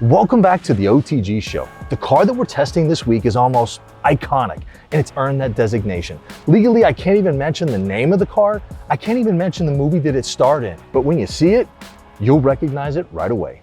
Welcome back to the OTG show. The car that we're testing this week is almost iconic, and it's earned that designation. Legally, I can't even mention the name of the car. I can't even mention the movie that it starred in. But when you see it, you'll recognize it right away.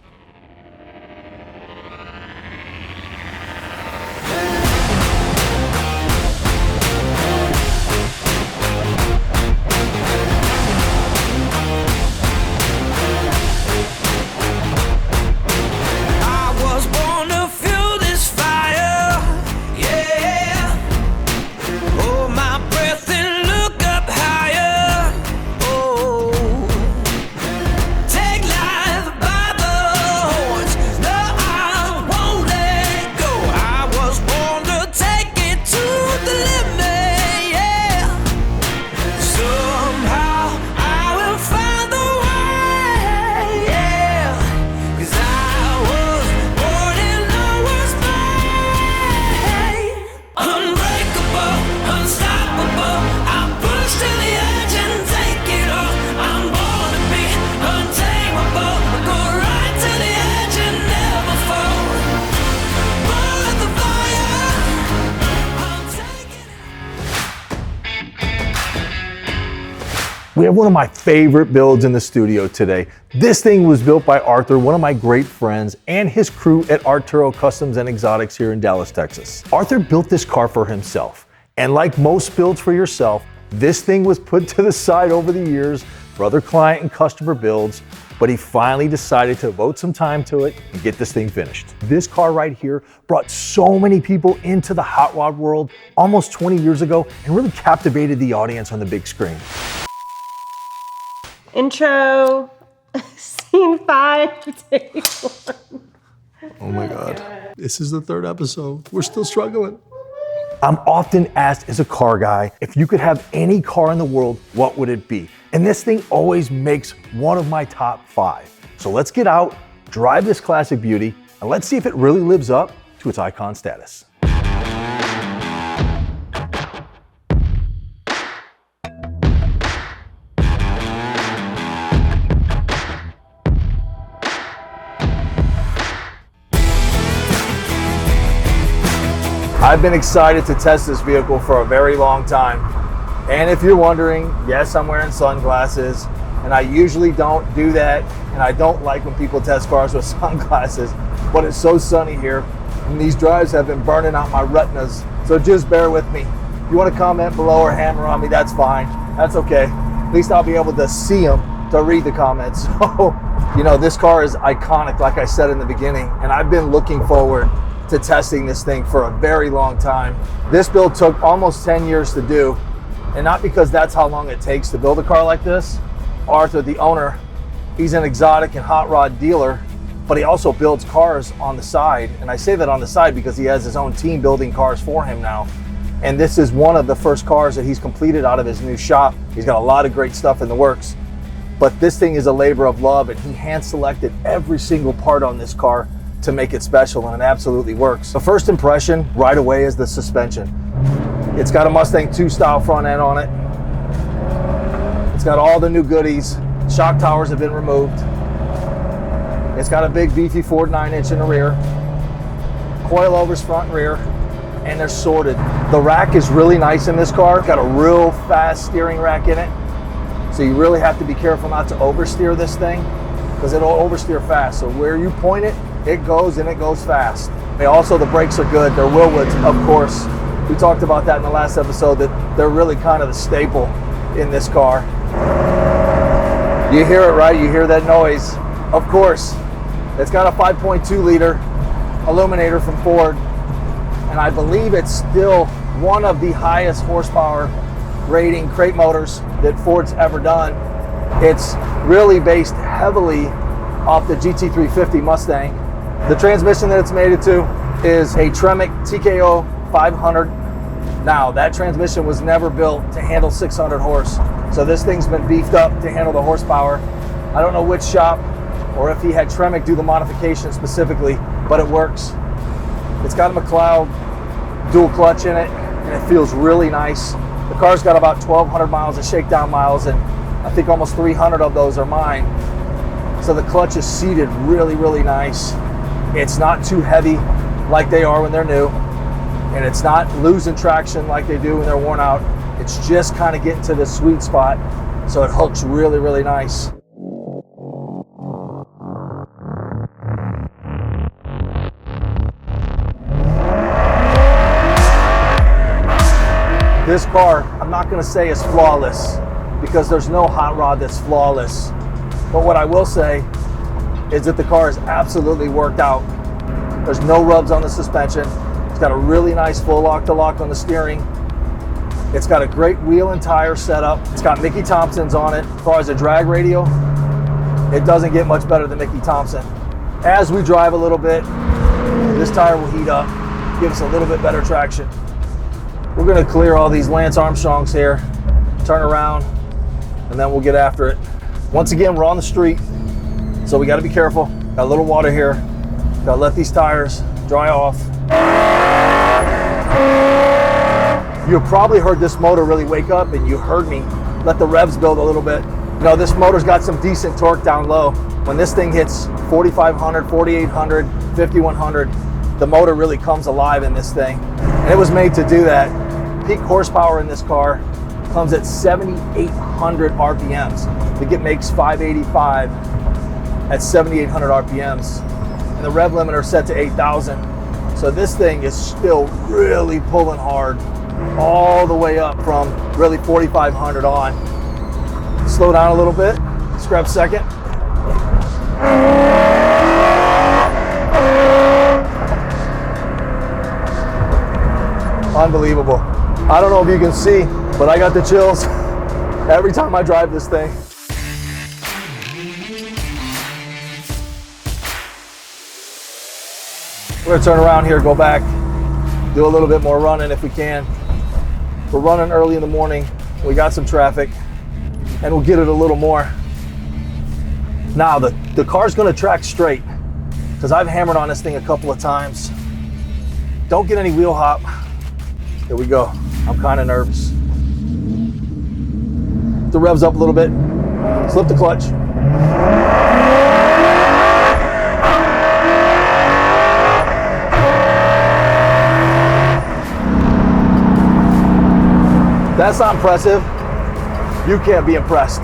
We have one of my favorite builds in the studio today. This thing was built by Arthur, one of my great friends, and his crew at Arturo Customs and Exotics here in Dallas, Texas. Arthur built this car for himself. And like most builds for yourself, this thing was put to the side over the years for other client and customer builds, but he finally decided to devote some time to it and get this thing finished. This car right here brought so many people into the hot rod world almost 20 years ago and really captivated the audience on the big screen. Intro, scene 5, take 1. Oh my God. This is the 3rd episode. We're still struggling. I'm often asked as a car guy, if you could have any car in the world, what would it be? And this thing always makes one of my top 5. So let's get out, drive this classic beauty, and let's see if it really lives up to its icon status. I've been excited to test this vehicle for a very long time. And if you're wondering, yes, I'm wearing sunglasses, and I usually don't do that, and I don't like when people test cars with sunglasses, but it's so sunny here, and these drives have been burning out my retinas, so just bear with me. If you want to comment below or hammer on me, that's fine. That's okay. At least I'll be able to see them to read the comments. So, you know, this car is iconic, like I said in the beginning, and I've been looking forward to testing this thing for a very long time. This build took almost 10 years to do, and not because that's how long it takes to build a car like this. Arthur, the owner, he's an exotic and hot rod dealer, but he also builds cars on the side. And I say that on the side because he has his own team building cars for him now. And this is one of the first cars that he's completed out of his new shop. He's got a lot of great stuff in the works, but this thing is a labor of love, and he hand selected every single part on this car to make it special, and it absolutely works. The first impression right away is the suspension. It's got a Mustang 2 style front end on it. It's got all the new goodies. Shock towers have been removed. It's got a big beefy Ford 9-inch in the rear. Coilovers front and rear, and they're sorted. The rack is really nice in this car. It's got a real fast steering rack in it. So you really have to be careful not to oversteer this thing, because it'll oversteer fast. So where you point it, it goes, and it goes fast. Also, the brakes are good. They're Wilwoods, of course. We talked about that in the last episode, that they're really kind of the staple in this car. You hear it, right? You hear that noise. Of course, it's got a 5.2 liter Illuminator from Ford, and I believe it's still one of the highest horsepower rating crate motors that Ford's ever done. It's really based heavily off the GT350 Mustang. The transmission that it's made it to is a Tremec TKO 500. Now, that transmission was never built to handle 600 horse. So this thing's been beefed up to handle the horsepower. I don't know which shop or if he had Tremec do the modification specifically, but it works. It's got a McLeod dual clutch in it, and it feels really nice. The car's got about 1,200 miles of shakedown miles, and I think almost 300 of those are mine. So the clutch is seated really, really nice. It's not too heavy like they are when they're new, and it's not losing traction like they do when they're worn out. It's just kind of getting to the sweet spot, so it hooks really, really nice. This car, I'm not gonna say is flawless, because there's no hot rod that's flawless. But what I will say is that the car is absolutely worked out. There's no rubs on the suspension. It's got a really nice full lock-to-lock on the steering. It's got a great wheel and tire setup. It's got Mickey Thompson's on it. As far as a drag radial, it doesn't get much better than Mickey Thompson. As we drive a little bit, this tire will heat up, give us a little bit better traction. We're gonna clear all these Lance Armstrongs here, turn around, and then we'll get after it. Once again, we're on the street, so we gotta be careful. Got a little water here. Gotta let these tires dry off. You probably heard this motor really wake up, and you heard me let the revs build a little bit. You know, this motor's got some decent torque down low. When this thing hits 4,500, 4,800, 5,100, the motor really comes alive in this thing. And it was made to do that. Peak horsepower in this car comes at 7,800 RPMs. It makes 585 at 7,800 RPMs. And the rev limiter set to 8,000. So this thing is still really pulling hard all the way up from really 4,500 on. Slow down a little bit, scrub second. Unbelievable. I don't know if you can see, but I got the chills every time I drive this thing. We're gonna turn around here, go back, do a little bit more running if we can. We're running early in the morning. We got some traffic, and we'll get it a little more. Now, the car's gonna track straight, because I've hammered on this thing a couple of times. Don't get any wheel hop. Here we go. I'm kind of nervous. The revs up a little bit. Slip the clutch. That's not impressive. You can't be impressed.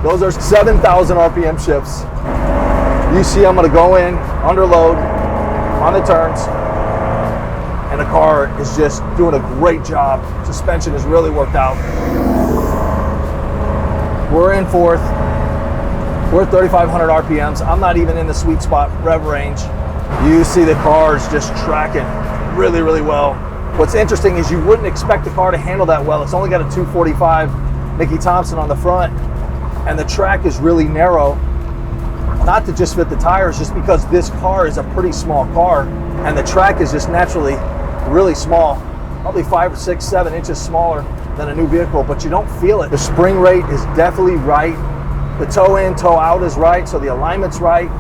Those are 7,000 RPM shifts. You see I'm gonna go in, under load, on the turns, and the car is just doing a great job. Suspension is really worked out. We're in fourth. We're at 3,500 RPMs. I'm not even in the sweet spot rev range. You see the car is just tracking really, really well. What's interesting is you wouldn't expect the car to handle that well. It's only got a 245 Mickey Thompson on the front, and the track is really narrow. Not to just fit the tires, just because this car is a pretty small car, and the track is just naturally really small, probably 5 or 6, 7 inches smaller than a new vehicle, but you don't feel it. The spring rate is definitely right. The toe in, toe out is right, so the alignment's right.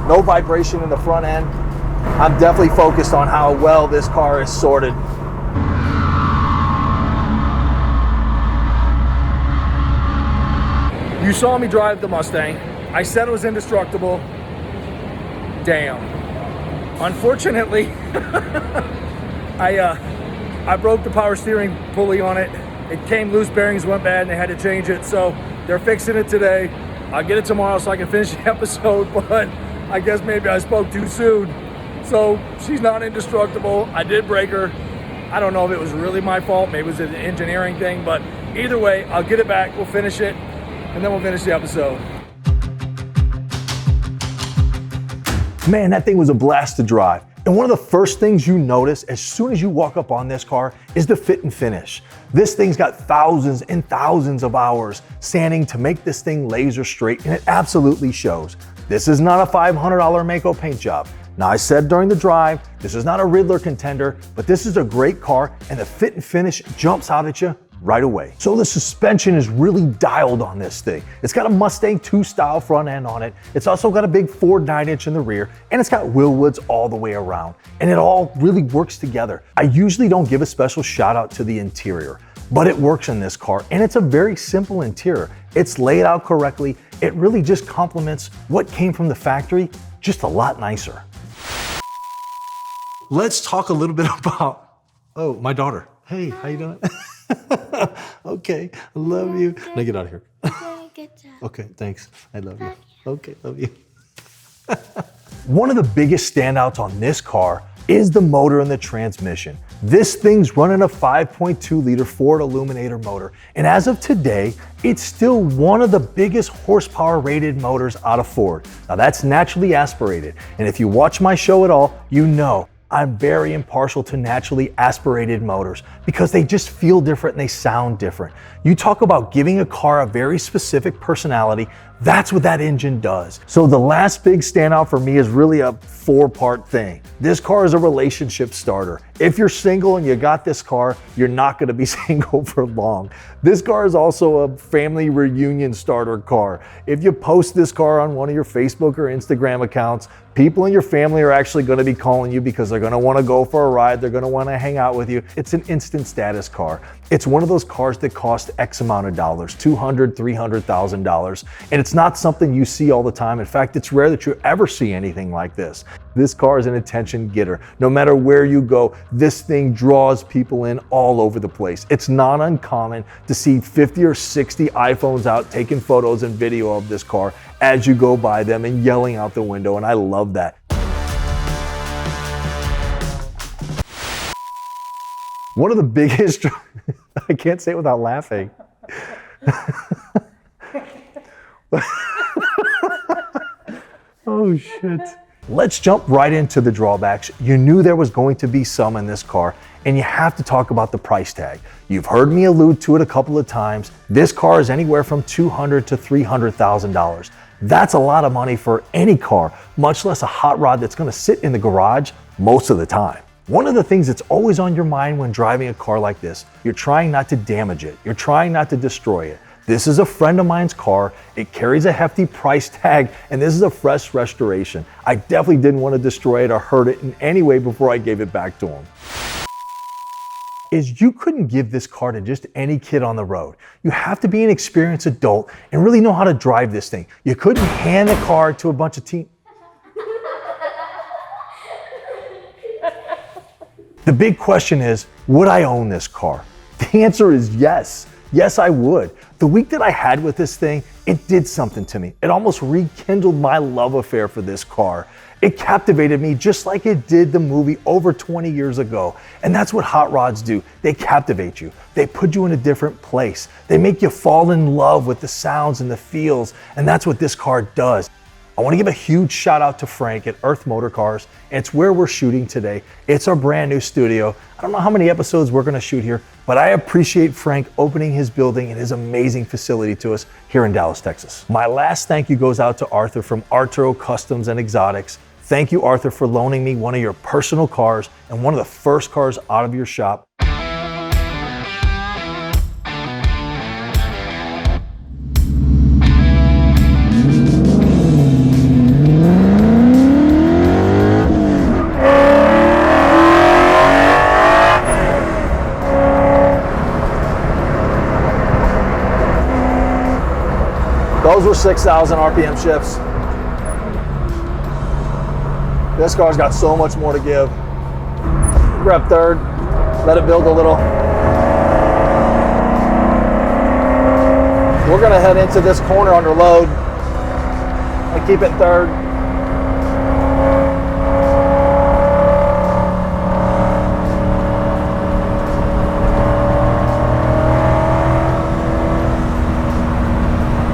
No vibration in the front end. I'm definitely focused on how well this car is sorted. You saw me drive the Mustang. I said it was indestructible. Damn. Unfortunately, I broke the power steering pulley on it. It came loose, bearings went bad, and they had to change it. So they're fixing it today. I'll get it tomorrow so I can finish the episode, but I guess maybe I spoke too soon. So she's not indestructible. I did break her. I don't know if it was really my fault. Maybe it was an engineering thing, but either way, I'll get it back. We'll finish it, and then we'll finish the episode. Man, that thing was a blast to drive. And one of the first things you notice as soon as you walk up on this car is the fit and finish. This thing's got thousands and thousands of hours sanding to make this thing laser straight, and it absolutely shows. This is not a $500 Mako paint job. Now, I said during the drive, this is not a Riddler contender, but this is a great car, and the fit and finish jumps out at you right away. So the suspension is really dialed on this thing. It's got a Mustang 2 style front end on it. It's also got a big Ford 9-inch in the rear, and it's got Willwoods all the way around. And it all really works together. I usually don't give a special shout out to the interior, but it works in this car, and it's a very simple interior. It's laid out correctly. It really just complements what came from the factory, just a lot nicer. Let's talk a little bit about, oh, my daughter. Hey, how you doing? Okay, I love you. Now get out of here. Good job. Okay, thanks. I love you. Okay, love you. One of the biggest standouts on this car is the motor and the transmission. This thing's running a 5.2 liter Ford Illuminator motor, and as of today, it's still one of the biggest horsepower rated motors out of Ford. Now that's naturally aspirated, and if you watch my show at all, you know I'm very impartial to naturally aspirated motors because they just feel different and they sound different. You talk about giving a car a very specific personality, that's what that engine does. So the last big standout for me is really a 4-part thing. This car is a relationship starter. If you're single and you got this car, you're not gonna be single for long. This car is also a family reunion starter car. If you post this car on one of your Facebook or Instagram accounts, people in your family are actually gonna be calling you because they're gonna wanna go for a ride, they're gonna wanna hang out with you. It's an instant status car. It's one of those cars that cost X amount of dollars, $200,000, $300,000, and it's not something you see all the time. In fact, it's rare that you ever see anything like this. This car is an attention getter. No matter where you go, this thing draws people in all over the place. It's not uncommon to see 50 or 60 iPhones out taking photos and video of this car as you go by them and yelling out the window, and I love that. One of the biggest, I can't say it without laughing. Oh shit. Let's jump right into the drawbacks. You knew there was going to be some in this car, and you have to talk about the price tag. You've heard me allude to it a couple of times. This car is anywhere from $200,000 to $300,000. That's a lot of money for any car, much less a hot rod that's gonna sit in the garage most of the time. One of the things that's always on your mind when driving a car like this, you're trying not to damage it. You're trying not to destroy it. This is a friend of mine's car. It carries a hefty price tag, and this is a fresh restoration. I definitely didn't want to destroy it or hurt it in any way before I gave it back to him. Is you couldn't give this car to just any kid on the road. You have to be an experienced adult and really know how to drive this thing. You couldn't hand the car to a bunch of teen. The big question is, would I own this car? The answer is yes. Yes, I would. The week that I had with this thing, it did something to me. It almost rekindled my love affair for this car. It captivated me just like it did the movie over 20 years ago. And that's what hot rods do. They captivate you. They put you in a different place. They make you fall in love with the sounds and the feels. And that's what this car does. I want to give a huge shout out to Frank at Earth Motor Cars. It's where we're shooting today. It's our brand new studio. I don't know how many episodes we're going to shoot here, but I appreciate Frank opening his building and his amazing facility to us here in Dallas, Texas. My last thank you goes out to Arthur from Arturo Customs and Exotics. Thank you, Arthur, for loaning me one of your personal cars and one of the first cars out of your shop. Those were 6,000 RPM shifts. This car's got so much more to give. Grab third, let it build a little. We're gonna head into this corner under load and keep it third.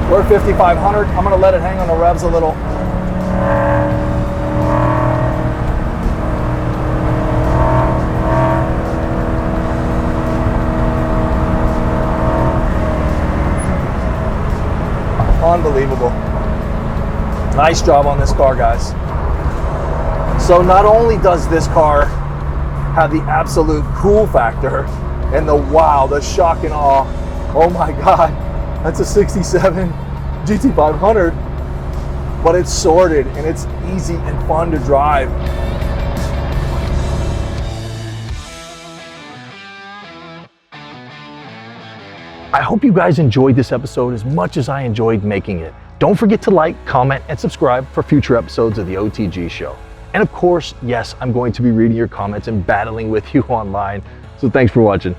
We're 5,500. I'm gonna let it hang on the revs a little. Unbelievable. Nice job on this car, guys. So not only does this car have the absolute cool factor and the wow, the shock and awe, oh my God, that's a 67 GT500, but it's sorted and it's easy and fun to drive. I hope you guys enjoyed this episode as much as I enjoyed making it. Don't forget to like, comment, and subscribe for future episodes of the OTG show. And of course, yes, I'm going to be reading your comments and battling with you online. So thanks for watching.